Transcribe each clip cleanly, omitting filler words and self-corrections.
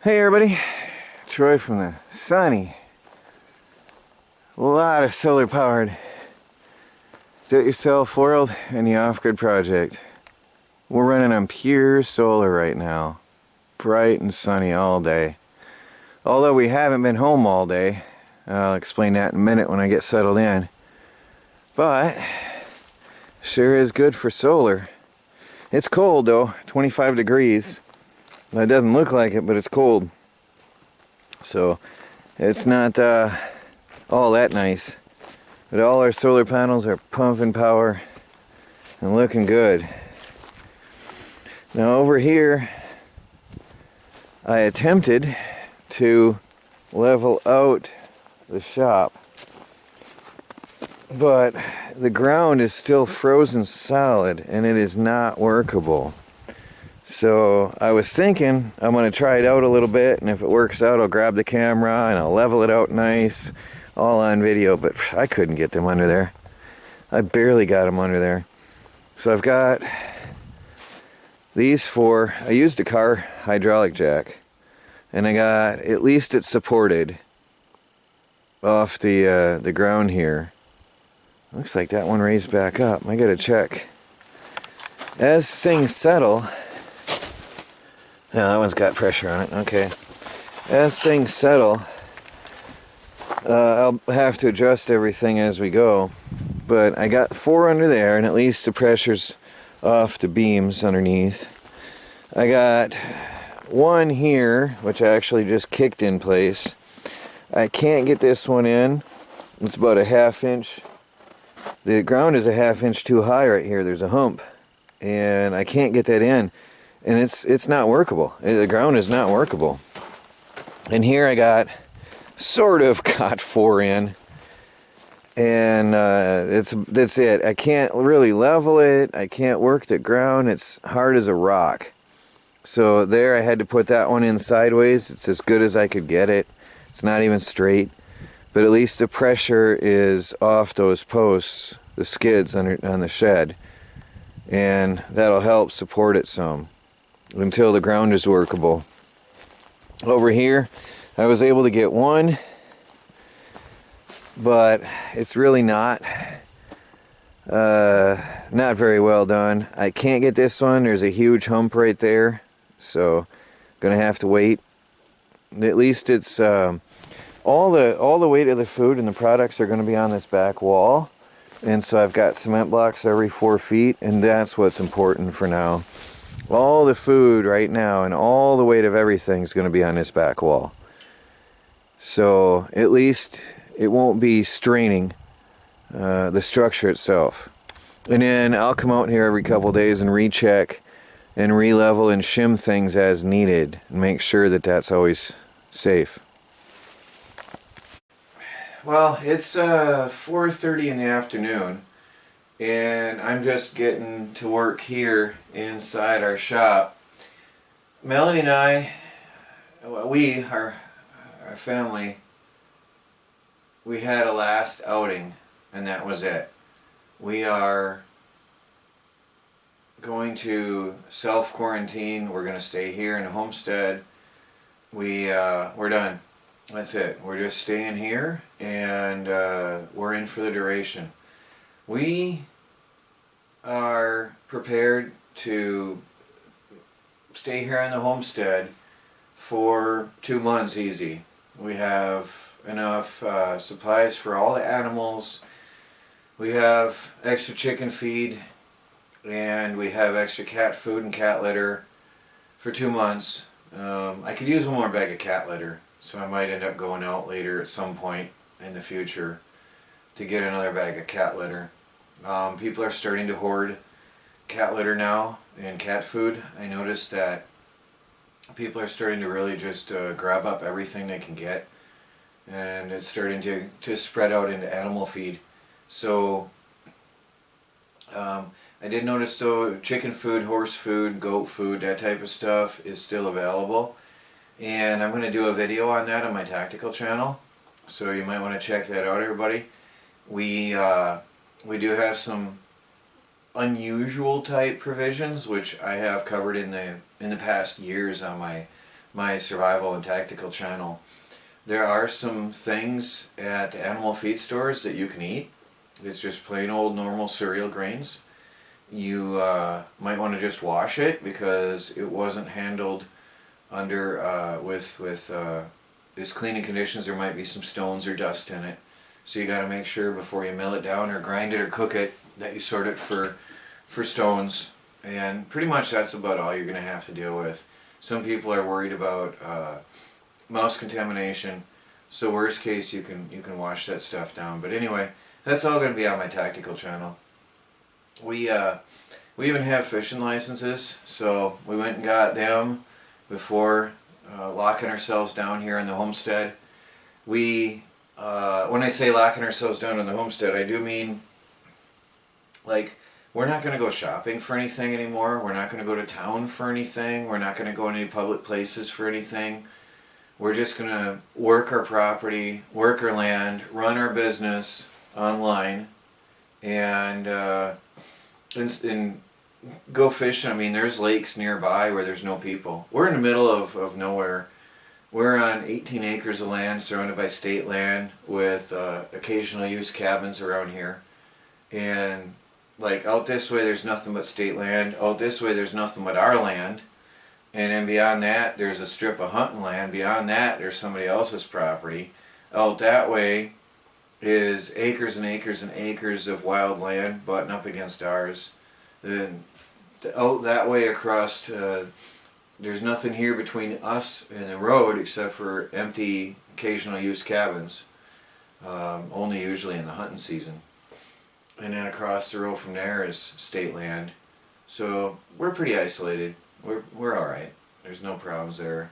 Hey everybody, Troy from the sunny, a lot of solar powered do-it-yourself world and the off-grid project. We're running on pure solar right now, bright and sunny all day. Although we haven't been home all day, I'll explain that in a minute when I get settled in. But sure is good for solar. It's cold though, 25 degrees. It doesn't look like it, but it's cold. So it's not all that nice. But all our solar panels are pumping power and looking good. Now over here, I attempted to level out the shop, but the ground is still frozen solid and it is not workable. So I was thinking I'm going to try it out a little bit, and if it works out I'll grab the camera and I'll level it out nice, all on video, but I couldn't get them under there. I barely got them under there. So I've got these four. I used a car hydraulic jack, and I got, at least it's supported off the ground here. Looks like that one raised back up. I gotta check. As things settle, yeah, that one's got pressure on it. Okay. As things settle, I'll have to adjust everything as we go. But I got four under there, and at least the pressure's off the beams underneath. I got one here, which I actually just kicked in place. I can't get this one in. It's about a ½ inch. The ground is a ½ inch too high right here. There's a hump, and I can't get that in. And it's not workable. The ground is not workable. And here I got got four in, and that's it. I can't really level it. I can't work the ground. It's hard as a rock. So there, I had to put that one in sideways. It's as good as I could get it. It's not even straight, but at least the pressure is off those posts, the skids on the shed, and that'll help support it some until the ground is workable. Over here, I was able to get one, but it's really not very well done. I can't get this one. There's a huge hump right there, so gonna have to wait. At least it's all the weight of the food and the products are going to be on this back wall, and so I've got cement blocks every 4 feet, and that's what's important for now. All the food right now and all the weight of everything is going to be on this back wall. So at least it won't be straining the structure itself. And then I'll come out here every couple days and recheck and re-level and shim things as needed and make sure that that's always safe. Well, it's 4:30 in the afternoon, and I'm just getting to work here inside our shop. Melanie and I, our family, we had a last outing, and that was it. We are going to self-quarantine. We're going to stay here in Homestead. We're done. That's it. We're just staying here, and we're in for the duration. We are prepared to stay here on the homestead for 2 months easy. We have enough supplies for all the animals. We have extra chicken feed, and we have extra cat food and cat litter for 2 months. I could use one more bag of cat litter, so I might end up going out later at some point in the future to get another bag of cat litter. People are starting to hoard cat litter now and cat food. I noticed that people are starting to really just grab up everything they can get, and it's starting to spread out into animal feed. So I did notice though, chicken food, horse food, goat food, that type of stuff is still available, and I'm going to do a video on that on my tactical channel, so you might want to check that out, everybody. We do have some unusual type provisions, which I have covered in the past years on my my survival and tactical channel. There are some things at animal feed stores that you can eat. It's just plain old normal cereal grains. You might want to just wash it because it wasn't handled under with these cleaning conditions. There might be some stones or dust in it, so you got to make sure before you mill it down or grind it or cook it that you sort it for stones. And pretty much that's about all you're going to have to deal with. Some people are worried about mouse contamination, so worst case you can wash that stuff down. But anyway, that's all going to be on my tactical channel. We even have fishing licenses, so we went and got them before locking ourselves down here in the homestead. When I say locking ourselves down in the homestead, I do mean, like, we're not going to go shopping for anything anymore. We're not going to go to town for anything. We're not going to go to any public places for anything. We're just going to work our property, work our land, run our business online, and go fishing. I mean, there's lakes nearby where there's no people. We're in the middle of nowhere. We're on 18 acres of land surrounded by state land with occasional use cabins around here. And like out this way there's nothing but state land. Out this way there's nothing but our land. And then beyond that there's a strip of hunting land. Beyond that there's somebody else's property. Out that way is acres and acres and acres of wild land butting up against ours. Then out that way across, there's nothing here between us and the road except for empty occasional use cabins, only usually in the hunting season. And then across the road from there is state land. So we're pretty isolated. We're alright. There's no problems there.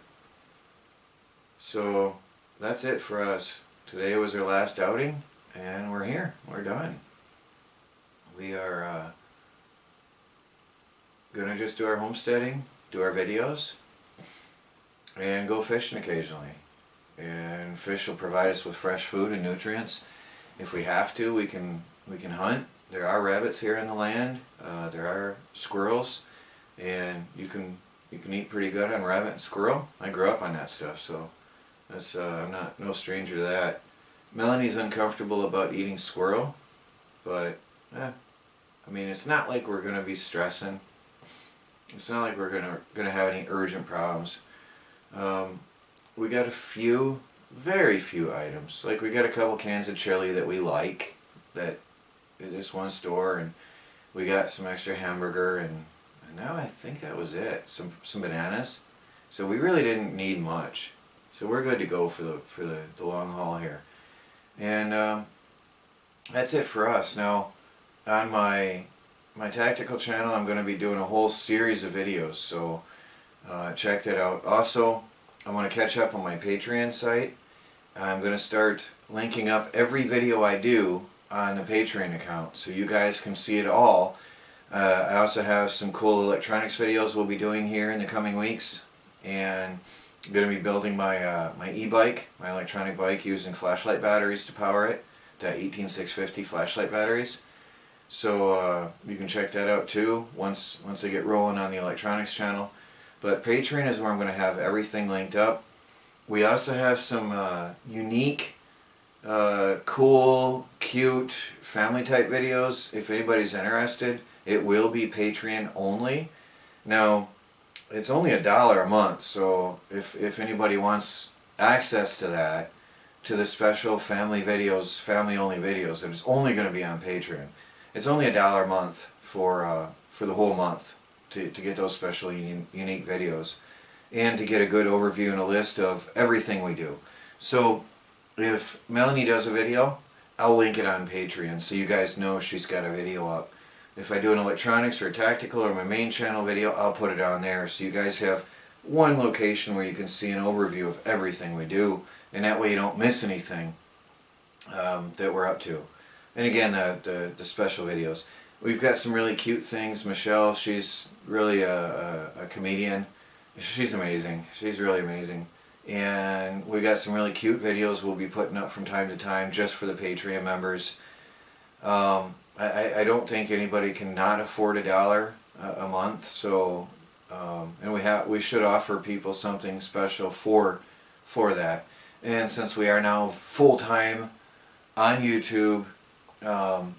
So that's it for us. Today was our last outing, and we're here. We're done. We are gonna just do our homesteading, do our videos, and go fishing occasionally. And fish will provide us with fresh food and nutrients. If we have to, we can hunt. There are rabbits here in the land. There are squirrels, and you can eat pretty good on rabbit and squirrel. I grew up on that stuff, so that's I'm no stranger to that. Melanie's uncomfortable about eating squirrel, but I mean, it's not like we're gonna be stressing. It's not like we're gonna have any urgent problems. We got a few, very few items. Like we got a couple cans of chili that we like, that is just one store, and we got some extra hamburger, and now I think that was it. Some bananas. So we really didn't need much. So we're good to go for the long haul here. And that's it for us. Now, on my tactical channel, I'm going to be doing a whole series of videos, so check that out. Also, I want to catch up on my Patreon site. I'm going to start linking up every video I do on the Patreon account, so you guys can see it all. I also have some cool electronics videos we'll be doing here in the coming weeks, and I'm going to be building my my e-bike, my electronic bike, using flashlight batteries to power it, the 18650 flashlight batteries. So you can check that out too once I get rolling on the electronics channel. But Patreon is where I'm going to have everything linked up. We also have some unique, cool, cute family type videos. If anybody's interested, it will be Patreon only. Now, it's only $1 a month, so if anybody wants access to that, to the special family videos, family only videos, that is only going to be on Patreon. It's only $1 a month for the whole month to get those special unique videos, and to get a good overview and a list of everything we do. So if Melanie does a video, I'll link it on Patreon so you guys know she's got a video up. If I do an electronics or a tactical or my main channel video, I'll put it on there so you guys have one location where you can see an overview of everything we do, and that way you don't miss anything that we're up to. And again, the special videos. We've got some really cute things. Michelle, she's really a comedian. She's amazing. She's really amazing. And we got some really cute videos we'll be putting up from time to time just for the Patreon members. I don't think anybody can not afford $1 a month, so and we should offer people something special for that. And since we are now full-time on YouTube,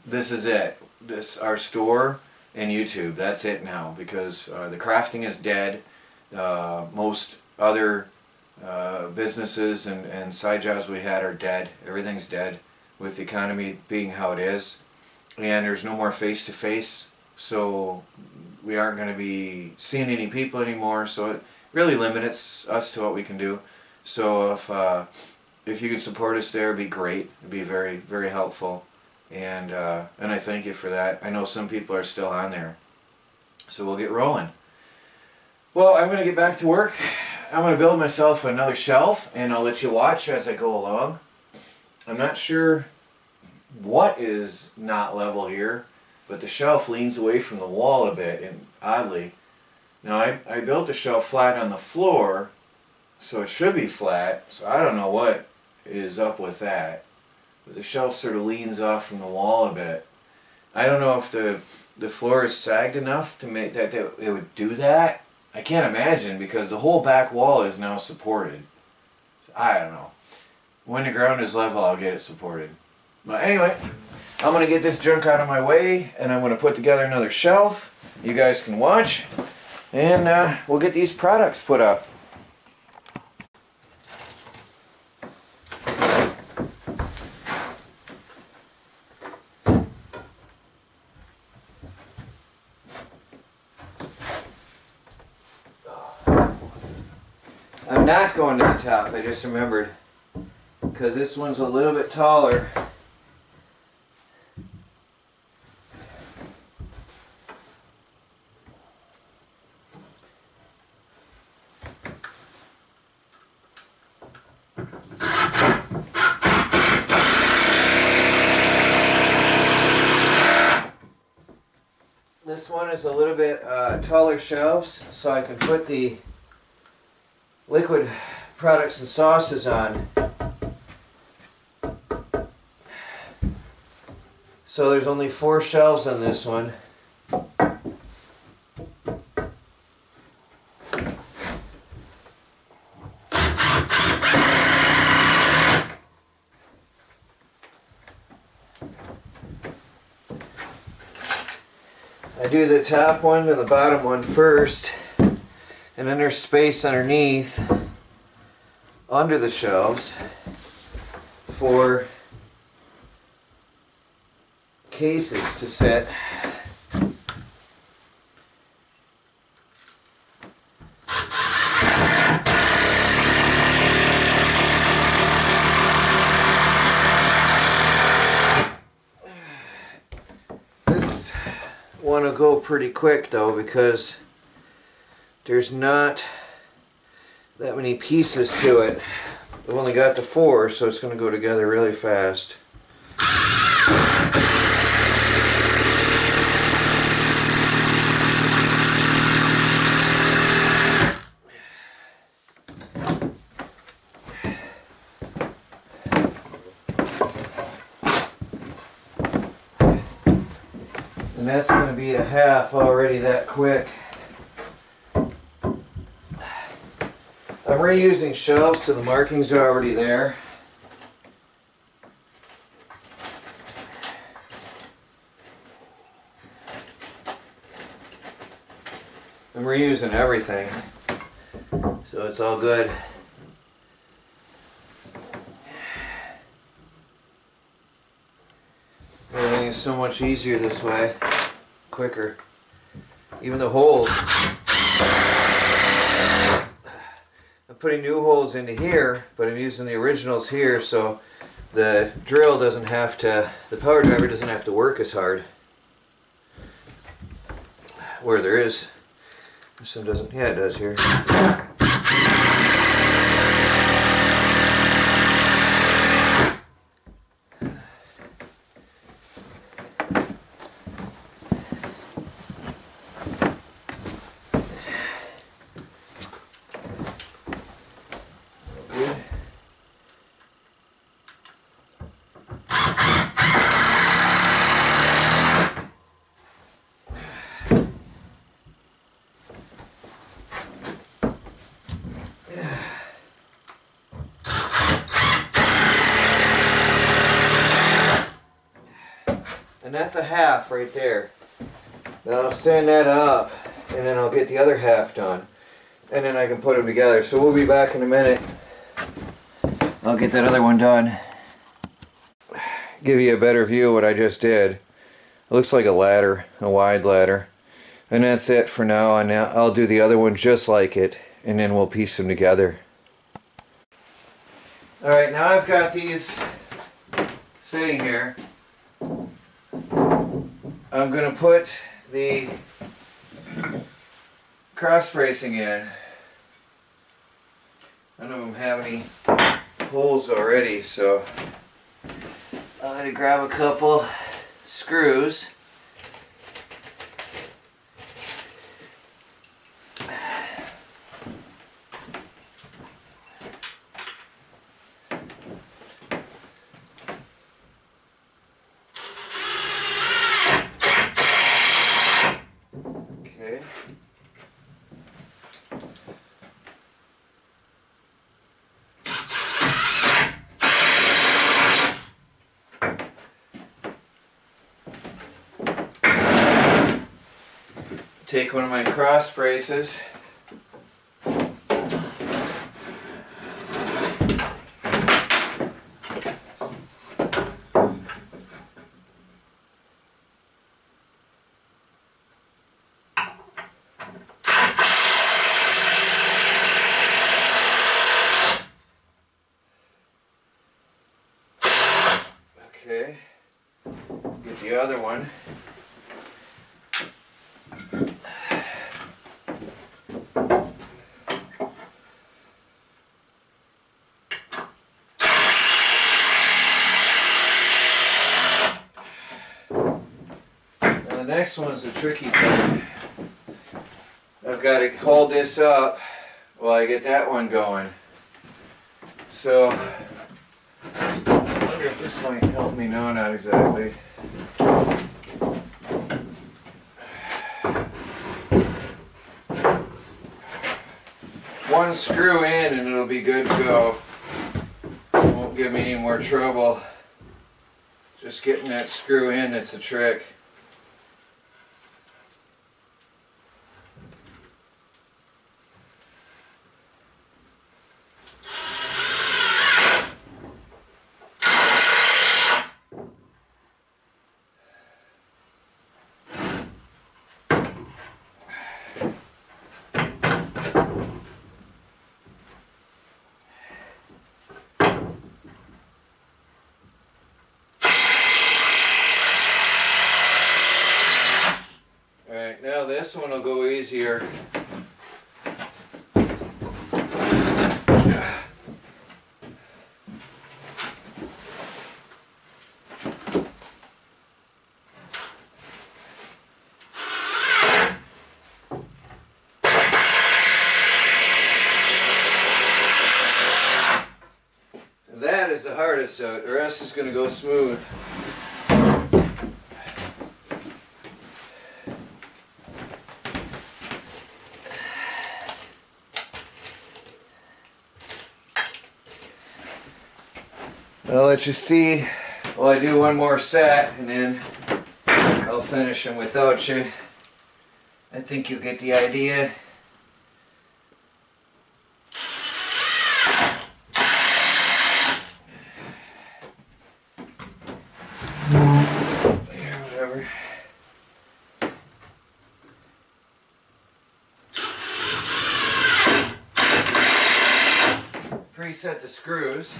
this is it. Our store and YouTube, that's it now, because the crafting is dead. Most other businesses and side jobs we had are dead. Everything's dead with the economy being how it is, and there's no more face-to-face, so we aren't going to be seeing any people anymore, so it really limits us to what we can do. So if you could support us there, it'd be great. It'd be very, very helpful, and I thank you for that. I know some people are still on there, so we'll get rolling. Well, I'm going to get back to work. I'm going to build myself another shelf, and I'll let you watch as I go along. I'm not sure what is not level here, but the shelf leans away from the wall a bit, and oddly. Now, I built the shelf flat on the floor, so it should be flat, so I don't know what is up with that. But the shelf sort of leans off from the wall a bit. I don't know if the floor is sagged enough to make that it would do that. I can't imagine, because the whole back wall is now supported. So I don't know. When the ground is level, I'll get it supported. But anyway, I'm going to get this junk out of my way, and I'm going to put together another shelf. You guys can watch, and we'll get these products put up. I'm not going to the top, I just remembered, because this one's a little bit taller. This one is a little bit taller shelves, so I can put the liquid products and sauces on. So there's only 4 shelves on this one. I do the top one and the bottom one first, and then there's space underneath, under the shelves, for cases to sit. This one will go pretty quick though, because there's not that many pieces to it. I've only got the 4, so it's going to go together really fast. And that's going to be a half already that quick. I'm reusing shelves, so the markings are already there. I'm reusing everything, so it's all good. Everything is so much easier this way, quicker. Even the holes. I'm putting new holes into here, but I'm using the originals here, so the drill doesn't have to, the power driver doesn't have to work as hard. Where there is. This one doesn't, yeah it does here. that's a half right there. Now I'll stand that up, and then I'll get the other half done. And then I can put them together. So we'll be back in a minute. I'll get that other one done. Give you a better view of what I just did. It looks like a ladder, a wide ladder. And that's it for now. And now I'll do the other one just like it, and then we'll piece them together. Alright, now I've got these sitting here. I'm going to put the cross bracing in. None of them have any holes already, so I'm going to grab a couple screws. Okay. Take one of my cross braces. Okay, get the other one. Now the next one is the tricky part. I've got to hold this up while I get that one going. So I wonder if this might help me. No, not exactly. One screw in and it'll be good to go. Won't give me any more trouble. Just getting that screw in that's the trick. Alright, now this one will go easier. That is the hardest of it. The rest is going to go smooth. I'll let you see while I do one more set, and then I'll finish them without you. I think you'll get the idea. Whatever. Preset the screws.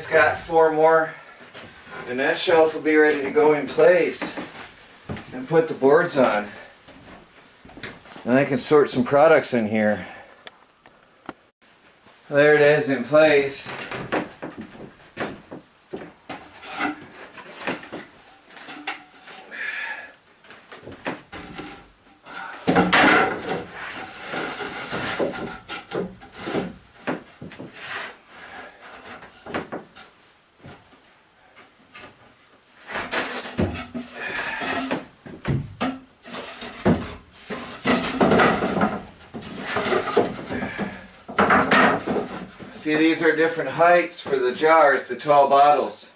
just got 4 more, and that shelf will be ready to go in place and put the boards on. And I can sort some products in here. There it is in place. See, these are different heights for the jars, the tall bottles.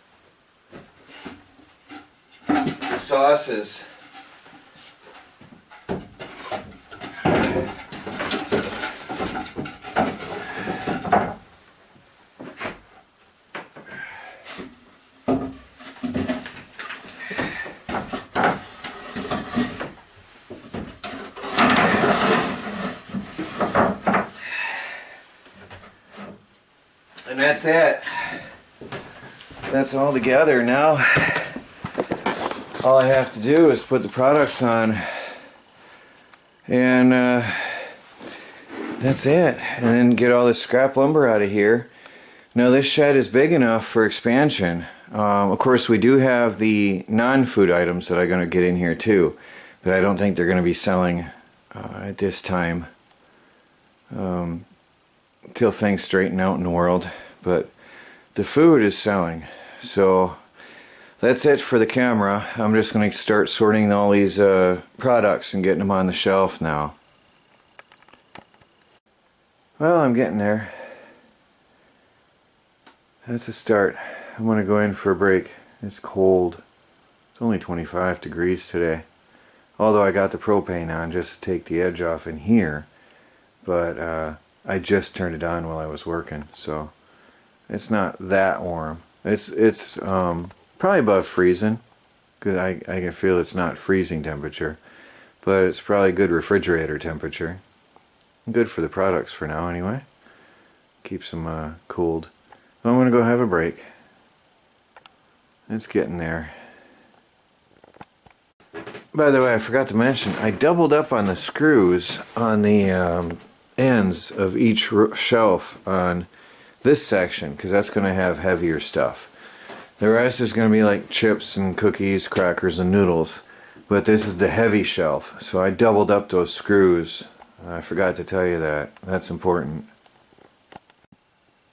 The sauces. And that's it. That's all together. Now all I have to do is put the products on, and that's it. And then get all this scrap lumber out of here. Now this shed is big enough for expansion. Of course, we do have the non-food items that I'm going to get in here too, but I don't think they're going to be selling at this time till things straighten out in the world. But the food is selling. So that's it for the camera. I'm just going to start sorting all these products and getting them on the shelf now. Well, I'm getting there. That's a start. I'm going to go in for a break. It's cold. It's only 25 degrees today. Although I got the propane on just to take the edge off in here. But I just turned it on while I was working, so it's not that warm. It's probably above freezing, because I can feel it's not freezing temperature, but it's probably good refrigerator temperature. Good for the products for now anyway. Keeps them cooled. I'm going to go have a break. It's getting there. By the way, I forgot to mention, I doubled up on the screws on the ends of each shelf on this section, because that's going to have heavier stuff. The rest is going to be like chips and cookies, crackers and noodles, but this is the heavy shelf, so I doubled up those screws. I forgot to tell you that. That's important.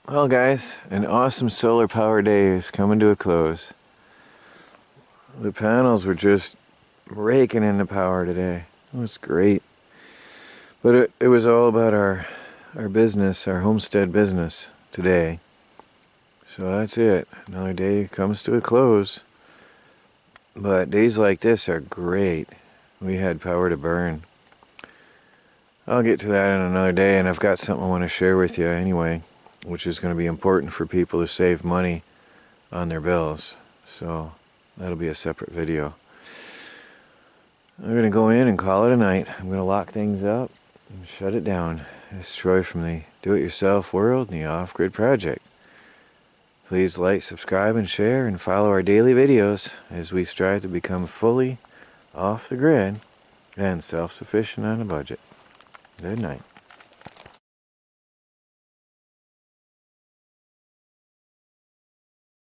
Well guys, an awesome solar power day is coming to a close. The panels were just raking in the power today. It was great. But it was all about our business, our homestead business today. So that's it. Another day comes to a close. But days like this are great. We had power to burn. I'll get to that in another day, and I've got something I want to share with you anyway, which is going to be important for people to save money on their bills. So that'll be a separate video. I'm going to go in and call it a night. I'm going to lock things up and shut it down. It's Troy from the Do-It-Yourself World and the Off-Grid Project. Please like, subscribe, and share, and follow our daily videos as we strive to become fully off the grid and self-sufficient on a budget. Good night.